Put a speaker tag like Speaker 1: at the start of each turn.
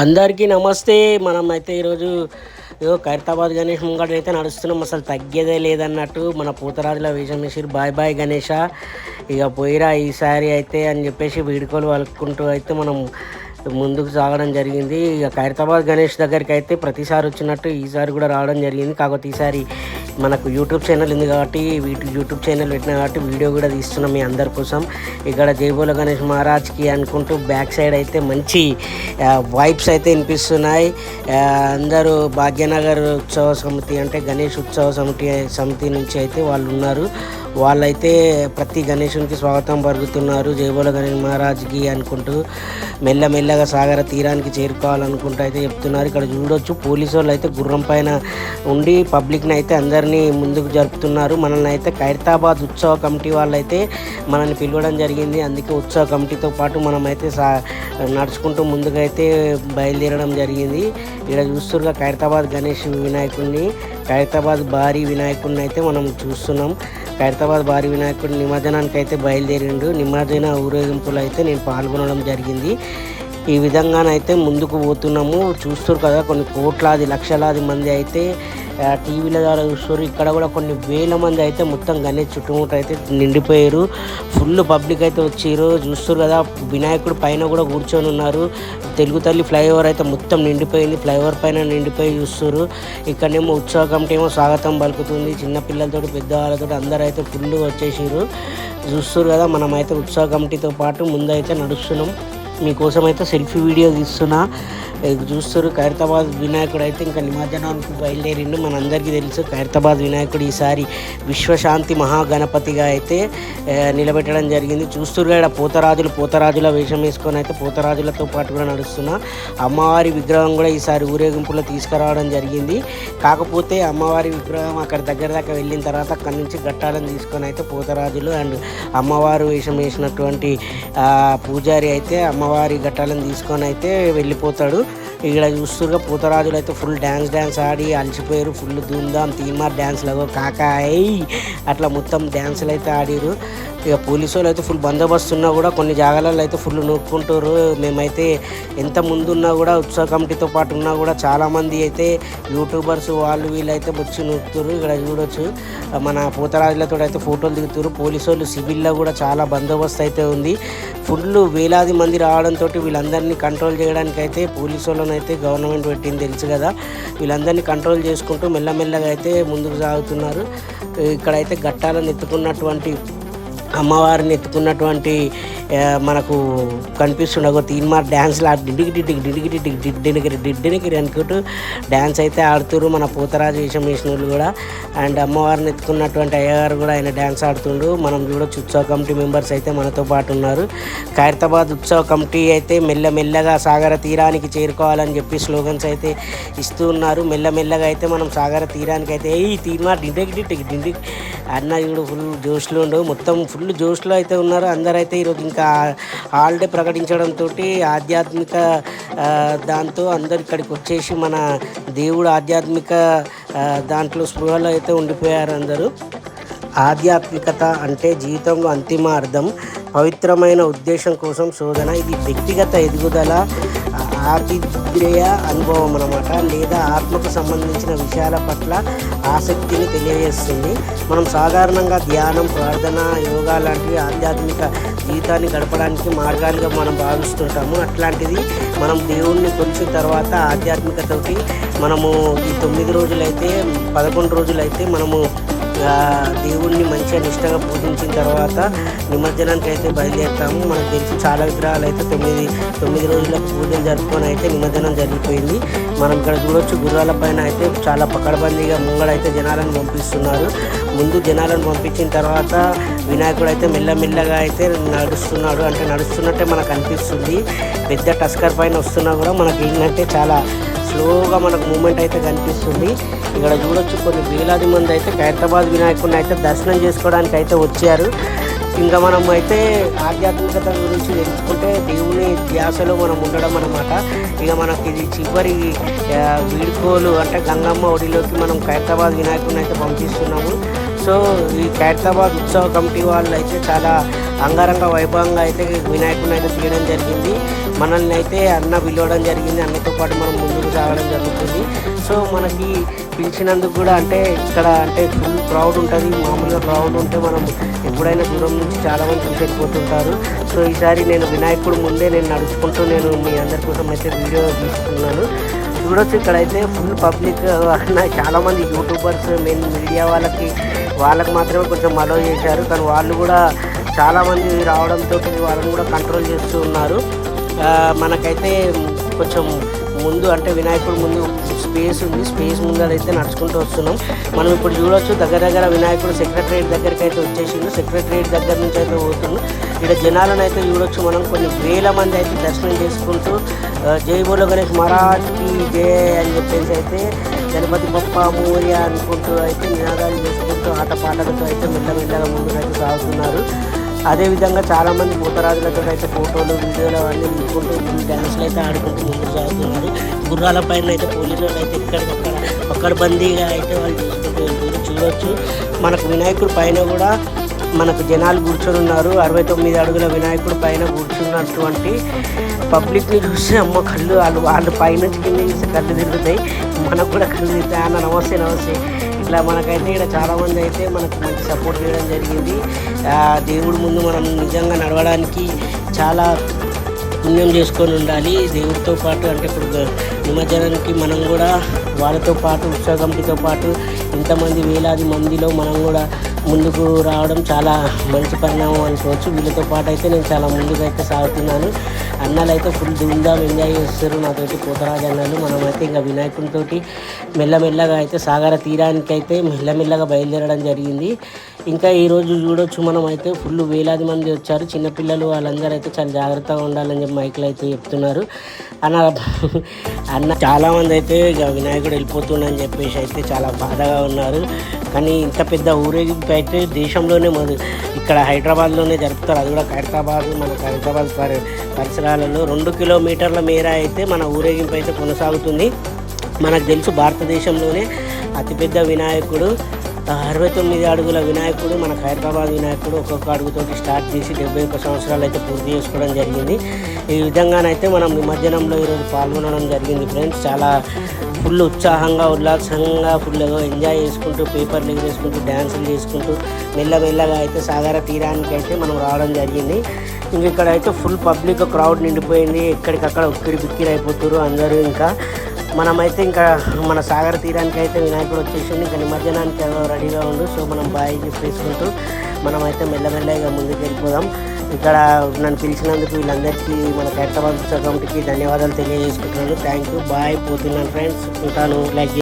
Speaker 1: అందరికీ నమస్తే. మనమైతే ఈరోజు ఖైరతాబాద్ గణేష్ ముంగట అయితే నడుస్తున్నాం. అసలు తగ్గేదే లేదన్నట్టు మన పూతరాజుల వేషం వేసిరు. బాయ్ బాయ్ గణేష, ఇక పోయిరా ఈసారి అయితే అని చెప్పేసి వీడుకోలు వలుక్కుంటూ అయితే మనం ముందుకు సాగడం జరిగింది. ఇక ఖైరతాబాద్ గణేష్ దగ్గరికి అయితే ప్రతిసారి వచ్చినట్టు ఈసారి కూడా రావడం జరిగింది. కాకపోతే ఈసారి మనకు యూట్యూబ్ ఛానల్ ఉంది కాబట్టి యూట్యూబ్ ఛానల్ పెట్టినా కాబట్టి వీడియో కూడా తీస్తున్నాం మీ అందరి కోసం. ఇక్కడ జైబోల గణేష్ మహారాజ్కి అనుకుంటూ బ్యాక్ సైడ్ అయితే మంచి వైబ్స్ అయితే వినిపిస్తున్నాయి. అందరూ భాగ్యనగర్ ఉత్సవ సమితి అంటే గణేష్ ఉత్సవ సమితి నుంచి అయితే వాళ్ళు ఉన్నారు. వాళ్ళైతే ప్రతి గణేషునికి స్వాగతం పలుకుతున్నారు. జైబోల గణేష్ మహారాజ్కి అనుకుంటూ మెల్లమెల్లగా సాగర తీరానికి చేరుకోవాలనుకుంటూ అయితే చెప్తున్నారు. ఇక్కడ చూడొచ్చు పోలీసు వాళ్ళు అయితే గుర్రం పైన ఉండి పబ్లిక్ని అయితే అందరినీ ముందుకు జరుపుతున్నారు. మనల్ని అయితే ఖైరతాబాద్ ఉత్సవ కమిటీ వాళ్ళు అయితే మనల్ని పిలవడం జరిగింది. అందుకే ఉత్సవ కమిటీతో పాటు మనమైతే నడుచుకుంటూ ముందుకైతే బయలుదేరడం జరిగింది. ఇక్కడ చూస్తురుగా ఖైరతాబాద్ గణేష్ వినాయకుడిని, ఖైరతాబాద్ భారీ వినాయకుడిని అయితే మనం చూస్తున్నాం. ఖైరతాబాద్ భారీ వినాయకుడి నిమజ్జనానికి అయితే బయలుదేరిండు. నిమజ్జన ఊరేగింపులు అయితే నేను పాల్గొనడం జరిగింది. ఈ విధంగానైతే ముందుకు పోతున్నాము. చూస్తారు కదా, కొన్ని కోట్లాది లక్షలాది మంది అయితే టీవీల ద్వారా చూస్తారు. ఇక్కడ కూడా కొన్ని వేల మంది అయితే మొత్తం గణేష్ చుట్టుముట్ట అయితే నిండిపోయారు. ఫుల్ పబ్లిక్ అయితే వచ్చారు. చూస్తారు కదా, వినాయకుడు పైన కూడా కూర్చొని ఉన్నారు. తెలుగు తల్లి ఫ్లైఓవర్ అయితే మొత్తం నిండిపోయింది. ఫ్లైఓవర్ పైన నిండిపోయి చూస్తారు. ఇక్కడనేమో ఉత్సవ కమిటీ ఏమో స్వాగతం పలుకుతుంది. చిన్నపిల్లలతో పెద్దవాళ్ళతో అందరూ అయితే ఫుల్గా వచ్చేసారు. చూస్తారు కదా, మనమైతే ఉత్సవ కమిటీతో పాటు ముందైతే నడుస్తున్నాం. మీకోసం అయితే సెల్ఫీ వీడియో తీస్తున్నా. చూస్తారు ఖైరతాబాద్ వినాయకుడు అయితే ఇంకా నిమజ్జనానికి బయలుదేరిండు. మనందరికీ తెలుసు ఖైరతాబాద్ వినాయకుడు ఈసారి విశ్వశాంతి మహాగణపతిగా అయితే నిలబెట్టడం జరిగింది. చూస్తారు ఇక్కడ పోతరాజుల వేషం వేసుకొని అయితే పోతరాజులతో పాటు కూడా నడుస్తున్నా. అమ్మవారి విగ్రహం కూడా ఈసారి ఊరేగింపులో తీసుకురావడం జరిగింది. కాకపోతే అమ్మవారి విగ్రహం అక్కడ దగ్గర దాకా వెళ్ళిన తర్వాత అక్కడి నుంచి గట్టాలను తీసుకొని అయితే పోతరాజులు అండ్ అమ్మవారు వేషం వేసినటువంటి పూజారి అయితే అమ్మవారి గట్టాలను తీసుకొని అయితే వెళ్ళిపోతాడు. ఇక్కడ చూస్తుగా పూతరాజులు అయితే ఫుల్ డ్యాన్స్ ఆడి అలసిపోయారు. ఫుల్ ధూమ్ధామ్ తీన్మార్ డ్యాన్స్లో కాకాయ్ అట్లా మొత్తం డ్యాన్సులు అయితే ఆడిరు. ఇక పోలీసు వాళ్ళు అయితే ఫుల్ బందోబస్తు ఉన్నా కూడా కొన్ని జాగాలలో అయితే ఫుల్ నూక్కుంటారు. మేమైతే ఎంత ముందున్నా కూడా ఉత్సవ కమిటీతో పాటు ఉన్నా కూడా చాలామంది అయితే యూట్యూబర్స్ వాళ్ళు వీళ్ళైతే వచ్చి నూకుతారు. ఇక్కడ చూడొచ్చు మన పూతరాజులతో అయితే ఫోటోలు దిగుతారు. పోలీసు వాళ్ళు సివిల్లో కూడా చాలా బందోబస్తు అయితే ఉంది. ఫుల్ వేలాది మంది రావడంతో వీళ్ళందరినీ కంట్రోల్ చేయడానికి అయితే పోలీసు వాళ్ళని అయితే గవర్నమెంట్ పెట్టింది తెలుసు కదా. వీళ్ళందరినీ కంట్రోల్ చేసుకుంటూ మెల్లమెల్లగా అయితే ముందుకు సాగుతున్నారు. ఇక్కడైతే గట్టాలను ఎత్తుకున్నటువంటి అమ్మవారిని ఎత్తుకున్నటువంటి మనకు కనిపిస్తుండగో తీన్మార్ డ్యాన్స్లో డిడ్డినికి అనుకుంటూ డ్యాన్స్ అయితే ఆడుతున్నారు మన పూతరాజు వేషం వేసిన వాళ్ళు కూడా. అండ్ అమ్మవారిని ఎత్తుకున్నటువంటి అయ్యగారు కూడా ఆయన డ్యాన్స్ ఆడుతుండు. మనం చూడొచ్చు ఉత్సవ కమిటీ మెంబర్స్ అయితే మనతో పాటు ఉన్నారు. ఖైరతాబాద్ ఉత్సవ కమిటీ అయితే మెల్లమెల్లగా సాగర తీరానికి చేరుకోవాలని చెప్పి స్లోగన్స్ అయితే ఇస్తూ ఉన్నారు. మెల్లమెల్లగా అయితే మనం సాగర తీరానికి అయితే తీన్మార్ డిండికి అన్న ఇప్పుడు ఫుల్ జోష్లో ఉండు, మొత్తం ఫుల్ జోష్లో అయితే ఉన్నారు. అందరైతే ఈరోజు ఇంకా హాలిడే ప్రకటించడంతో ఆధ్యాత్మిక దాంతో అందరు ఇక్కడికి వచ్చేసి మన దేవుడు ఆధ్యాత్మిక దాంట్లో స్పృహలో అయితే ఉండిపోయారు అందరూ. ఆధ్యాత్మికత అంటే జీవితంలో అంతిమ అర్థం, పవిత్రమైన ఉద్దేశం కోసం శోధన. ఇది వ్యక్తిగత ఎదుగుదల, ఆతిథ్య అనుభవం అన్నమాట, లేదా ఆత్మకు సంబంధించిన విషయాల పట్ల ఆసక్తిని తెలియజేస్తుంది. మనం సాధారణంగా ధ్యానం, ప్రార్థన, యోగా లాంటివి ఆధ్యాత్మిక జీవితాన్ని గడపడానికి మార్గాలుగా మనం భావిస్తుంటాము. అట్లాంటిది మనం దేవుణ్ణి కొలిచిన తర్వాత ఆధ్యాత్మికతకి మనము ఈ 9 రోజులైతే 11 రోజులైతే మనము దేవుణ్ణి మంచిగా నిష్టగా పూజించిన తర్వాత నిమజ్జనానికి అయితే బయలుదేరుతాము. మనకు తెలిసి చాలా విగ్రహాలు అయితే 9 రోజుల పూజలు జరుపుకొని అయితే నిమజ్జనం జరిగిపోయింది. మనం ఇక్కడ చూడొచ్చు గుర్రాల పైన అయితే చాలా పకడ్బందీగా ముంగడైతే జనాలను పంపిస్తున్నారు. ముందు జనాలను పంపించిన తర్వాత వినాయకుడు అయితే మెల్లమెల్లగా అయితే నడుస్తున్నాడు. అంటే నడుస్తున్నట్టే మనకు అనిపిస్తుంది. పెద్ద టస్కర్ పైన వస్తున్నా కూడా మనకి ఏంటంటే చాలా స్లోగా మనకు మూమెంట్ అయితే కనిపిస్తుంది. ఇక్కడ చూడొచ్చు కొన్ని వేలాది మంది అయితే ఖైరతాబాద్ వినాయకుడిని అయితే దర్శనం చేసుకోవడానికి అయితే వచ్చారు. ఇంకా మనం అయితే ఆధ్యాత్మికత గురించి తెలుసుకుంటే దేవుని ధ్యాసలో మనం ఉండడం అన్నమాట. ఇక మనకి ఇది చివరి వీడ్కోలు అంటే గంగమ్మ ఒడిలోకి మనం ఖైరతాబాద్ వినాయకుడిని అయితే పంపిస్తున్నాము. సో ఈ ఖైరతాబాద్ ఉత్సవ కమిటీ వాళ్ళు అయితే చాలా అంగరంగ వైభవంగా అయితే వినాయకుడిని అయితే తీయడం జరిగింది. మనల్ని అయితే అన్న పిలవడం జరిగింది. అన్నతో పాటు మనం ముందుకు సాగడం జరుగుతుంది. సో మనకి పిలిచినందుకు కూడా అంటే ఇక్కడ అంటే ఫుల్ క్రౌడ్ ఉంటుంది. మామూలుగా క్రౌడ్ ఉంటే మనం ఎప్పుడైనా దూరం నుంచి చాలామంది చూసేకపోతుంటారు. సో ఈసారి నేను వినాయకుడు ముందే నేను నడుచుకుంటూ నేను మీ అందరి కోసం అయితే వీడియో తీసుకున్నాను. చూడొచ్చు ఇక్కడైతే ఫుల్ పబ్లిక్ చాలామంది యూట్యూబర్స్ మెయిన్ మీడియా వాళ్ళకి మాత్రమే కొంచెం అలో చేశారు. కానీ వాళ్ళు కూడా చాలామంది రావడంతో వాళ్ళని కూడా కంట్రోల్ చేస్తూ ఉన్నారు. మనకైతే కొంచెం ముందు అంటే వినాయకుడు ముందు స్పేస్ ఉంది. స్పేస్ ముందరైతే నడుచుకుంటూ వస్తున్నాం. మనం ఇప్పుడు చూడొచ్చు దగ్గర వినాయకుడు సెక్రటరియట్ దగ్గరికి అయితే వచ్చేసిండు. సెక్రటరియట్ దగ్గర నుంచి అయితే పోతున్నాం. ఇక్కడ జనాలను అయితే చూడొచ్చు. మనం కొన్ని వేల మంది అయితే దర్శనం చేసుకుంటూ జై బోలో గణేష్ మహారాజ్కి జై అని చెప్పేసి అయితే గణపతి బప్ప మోరియా అనుకుంటూ అయితే నినాదాలు చేసుకుంటూ ఆటపాటలతో అయితే మెల్లమెల్లగా ముందుకు అయితే సాగుతున్నారు. అదేవిధంగా చాలామంది పూతరాజులతో అయితే ఫోటోలు వీడియోలు అవన్నీ తీసుకుంటూ డ్యాన్స్లు అయితే ఆడుకుంటూ ముందుకు సాగుతున్నారు. గుర్రాల పైన అయితే పోలీసులు అయితే ఇక్కడికక్కడ పక్కడబందీగా అయితే వాళ్ళు చూసుకుంటూ వెళ్తున్నారు. చూడొచ్చు మనకు వినాయకుడి పైన కూడా మనకు జనాలు కూర్చొని ఉన్నారు. 69 అడుగుల వినాయకుడి పైన కూర్చున్నటువంటి పబ్లిక్ని చూస్తే అమ్మ కళ్ళు వాళ్ళు పైనుంచి కింద చూస్తే కళ్ళు తిరుగుతాయి. మనకు కూడా కళ్ళు తిరుగుతాయి. అన్న నమస్తే ఇట్లా మనకైతే ఇక్కడ చాలామంది అయితే మనకు మంచి సపోర్ట్ చేయడం జరిగింది. దేవుడి ముందు మనం నిజంగా నడవడానికి చాలా పుణ్యం చేసుకొని ఉండాలి. దేవుడితో పాటు అంటే ఇప్పుడు నిమజ్జనానికి మనం కూడా వాళ్ళతో పాటు ఉత్సవ కమిటీతో పాటు ఇంతమంది వేలాది మందిలో మనం కూడా ముందుకు రావడం చాలా మంచి పరిణామం అనుకోవచ్చు. వీళ్ళతో పాటు అయితే నేను చాలా ముందుకు అయితే సాగుతున్నాను. అన్నలు అయితే ఫుల్ ధూమ్ధామ్ ఎంజాయ్ చేస్తారు నాతోటి పోతరాజు అన్నలు. మనమైతే ఇంకా వినాయకునితో మెల్లమెల్లగా అయితే సాగర తీరానికి అయితే మెల్లమెల్లగా బయలుదేరడం జరిగింది. ఇంకా ఈరోజు చూడొచ్చు మనం అయితే ఫుల్ వేలాది మంది వచ్చారు. చిన్నపిల్లలు వాళ్ళందరూ అయితే చాలా జాగ్రత్తగా ఉండాలని చెప్పి మైకులు అయితే చెప్తున్నారు. అన్న చాలామంది అయితే ఇక వినాయకుడు వెళ్ళిపోతుండని చెప్పేసి అయితే చాలా బాధగా ఉన్నారు. కానీ ఇంత పెద్ద ఊరేగింపు అయితే దేశంలోనే ఇక్కడ హైదరాబాద్లోనే జరుపుతారు. అది కూడా ఖైరతాబాద్ మన ఖైరతాబాద్ పరిసరాలలో 2 కిలోమీటర్ల మేర అయితే మన ఊరేగింపు అయితే కొనసాగుతుంది. మనకు తెలుసు భారతదేశంలోనే అతిపెద్ద వినాయకుడు 69 అడుగుల వినాయకుడు మన ఖైరతాబాద్ వినాయకుడు ఒక్కొక్క అడుగుతోటి స్టార్ట్ చేసి 71 సంవత్సరాలు అయితే పూర్తి చేసుకోవడం జరిగింది. ఈ విధంగానైతే మనం నిమజ్జనంలో ఈరోజు పాల్గొనడం జరిగింది ఫ్రెండ్స్. చాలా ఫుల్ ఉత్సాహంగా ఉల్లాసంగా ఫుల్ ఎంజాయ్ చేసుకుంటూ పేపర్లు ఎగరేసుకుంటూ డ్యాన్సులు చేసుకుంటూ మెల్లమెల్లగా అయితే సాగర తీరానికి అయితే మనం రావడం జరిగింది. ఇంక ఇక్కడ అయితే ఫుల్ పబ్లిక్ క్రౌడ్ నిండిపోయింది. ఎక్కడికక్కడ ఉక్కిరి బిక్కిరి అయిపోతున్నారు అందరూ. ఇంకా మనమైతే ఇంకా మన సాగర తీరానికి అయితే వినాయకుడు వచ్చేసింది. ఇంకా నిమజ్జనానికి రెడీగా ఉండు. సో మనం బాయ్ చెప్పేసుకుంటూ మనమైతే మెల్లమెల్లగా ముందుకు వెళ్ళిపోదాం. ఇక్కడ నన్ను పిలిచినందుకు వీళ్ళందరికీ మన ఖైరతాబాద్ ఉత్సవ కమిటీకి ధన్యవాదాలు తెలియజేసుకుంటున్నాను. Thank you. బాయ్. పోతున్నాను ఫ్రెండ్స్. ఉంటాను. లైక్